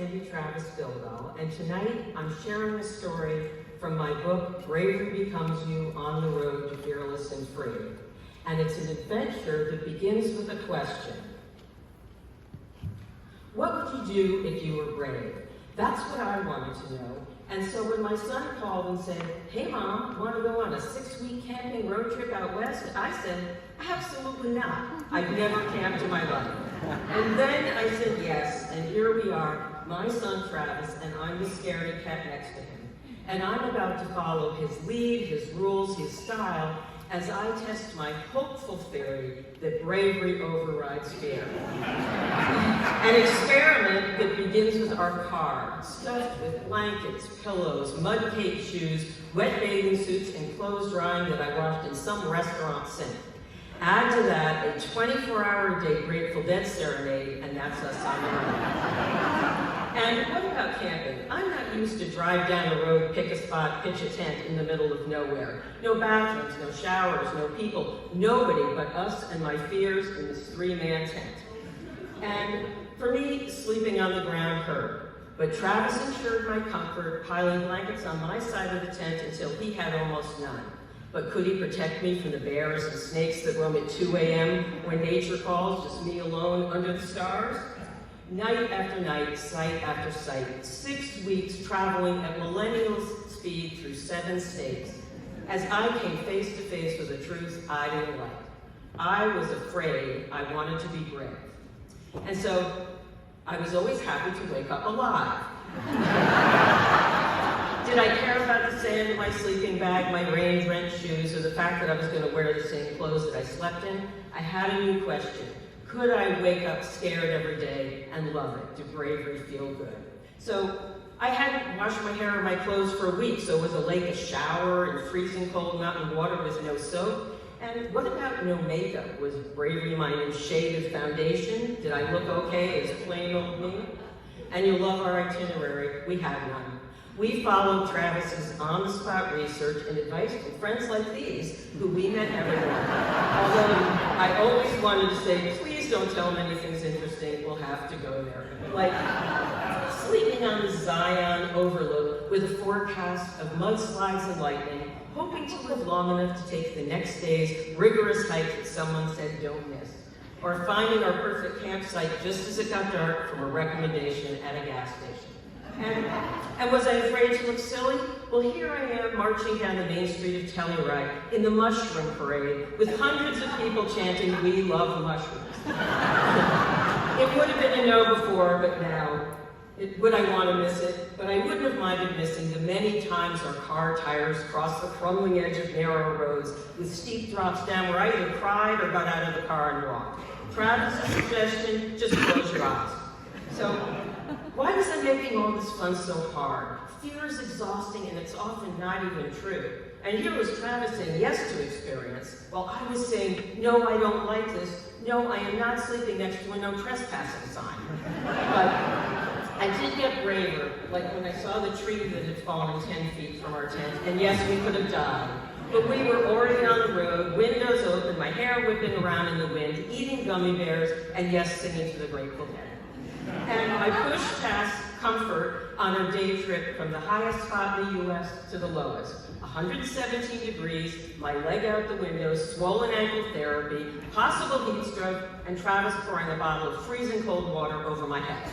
Sandy Travis Bilbao, and tonight I'm sharing a story from my book, Bravery Becomes You on the Road to Fearless and Free. And it's an adventure that begins with a question. What would you do if you were brave? That's what I wanted to know. And so when my son called and said, "Hey Mom, want to go on a 6-week camping road trip out west?" I said, "Absolutely not. I've never camped in my life." And then I said yes, and here we are, my son Travis, and I'm the scaredy cat next to him. And I'm about to follow his lead, his rules, his style, as I test my hopeful theory that bravery overrides fear. An experiment that begins with our car, stuffed with blankets, pillows, mud-caked shoes, wet bathing suits, and clothes drying that I washed in some restaurant sink. Add to that a 24-hour-a-day Grateful Dead serenade, and that's us on the road. And what about camping? I'm not used to drive down the road, pick a spot, pitch a tent in the middle of nowhere. No bathrooms, no showers, no people, nobody but us and my fears in this 3-man tent. And for me, sleeping on the ground hurt. But Travis ensured my comfort, piling blankets on my side of the tent until he had almost none. But could he protect me from the bears and snakes that roam at 2 a.m. when nature calls, just me alone under the stars? Night after night, sight after sight, 6 weeks traveling at millennial speed through 7 states, as I came face to face with a truth I didn't like. I was afraid. I wanted to be brave. And so I was always happy to wake up alive. Did I care about the sand in my sleeping bag, my rain-drenched shoes, or the fact that I was going to wear the same clothes that I slept in? I had a new question. Could I wake up scared every day and love it? Did bravery feel good? So I hadn't washed my hair or my clothes for a week, so was a lake a shower in freezing cold mountain water with no soap? And what about no makeup? Was bravery my new shade of foundation? Did I look okay as plain old me? And you'll love our itinerary. We had none. We followed Travis's on-the-spot research and advice from friends like these, who we met everywhere. Although I always wanted to say, please don't tell them anything's interesting, we'll have to go there. Like sleeping on the Zion overlook with a forecast of mudslides and lightning, hoping to live long enough to take the next day's rigorous hike that someone said don't miss. Or finding our perfect campsite just as it got dark from a recommendation at a gas station. And was I afraid to look silly? Well, here I am marching down the main street of Telluride in the mushroom parade with hundreds of people chanting, "We love mushrooms." It would have been a no before, but now, would I want to miss it? But I wouldn't have minded missing the many times our car tires crossed the crumbling edge of narrow roads with steep drops down where I either cried or got out of the car and walked. Travis' suggestion, just close your eyes. So, why was I making all this fun so hard? Fear is exhausting and it's often not even true. And here was Travis saying yes to experience, while I was saying, no, I don't like this. No, I am not sleeping next to a no trespassing sign. But I did get braver, like when I saw the tree that had fallen 10 feet from our tent, and yes, we could have died. But we were already on the road, windows open, my hair whipping around in the wind, eating gummy bears, and yes, singing to the Grateful Dead. And I pushed past comfort on our day trip from the highest spot in the U.S. to the lowest. 117 degrees, my leg out the window, swollen ankle therapy, possible heat stroke, and Travis pouring a bottle of freezing cold water over my head.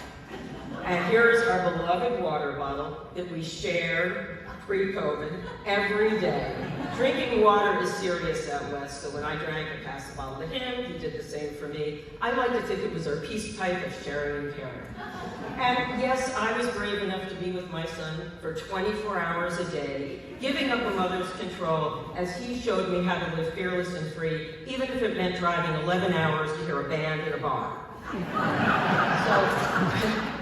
And here's our beloved water bottle that we shared pre-COVID every day. Drinking water is serious out west, so when I drank, I passed the bottle to him. He did the same for me. I like to think it was our peace pipe of sharing and caring. And yes, I was brave enough to be with my son for 24 hours a day, giving up a mother's control as he showed me how to live fearless and free, even if it meant driving 11 hours to hear a band in a bar.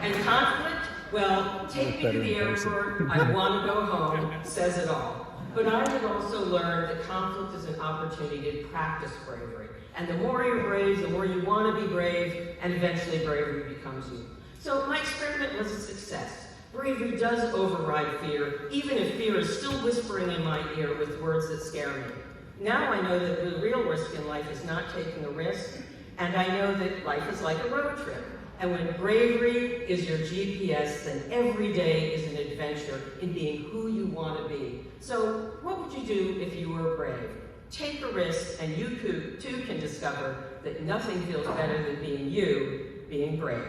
And conflict? Well, take me to the airport, I want to go home, says it all. But I have also learned that conflict is an opportunity to practice bravery. And the more you're brave, the more you want to be brave, and eventually bravery becomes you. So my experiment was a success. Bravery does override fear, even if fear is still whispering in my ear with words that scare me. Now I know that the real risk in life is not taking a risk, and I know that life is like a road trip. And when bravery is your GPS, then every day is an adventure in being who you want to be. So what would you do if you were brave? Take a risk, and you too can discover that nothing feels better than being you, being brave.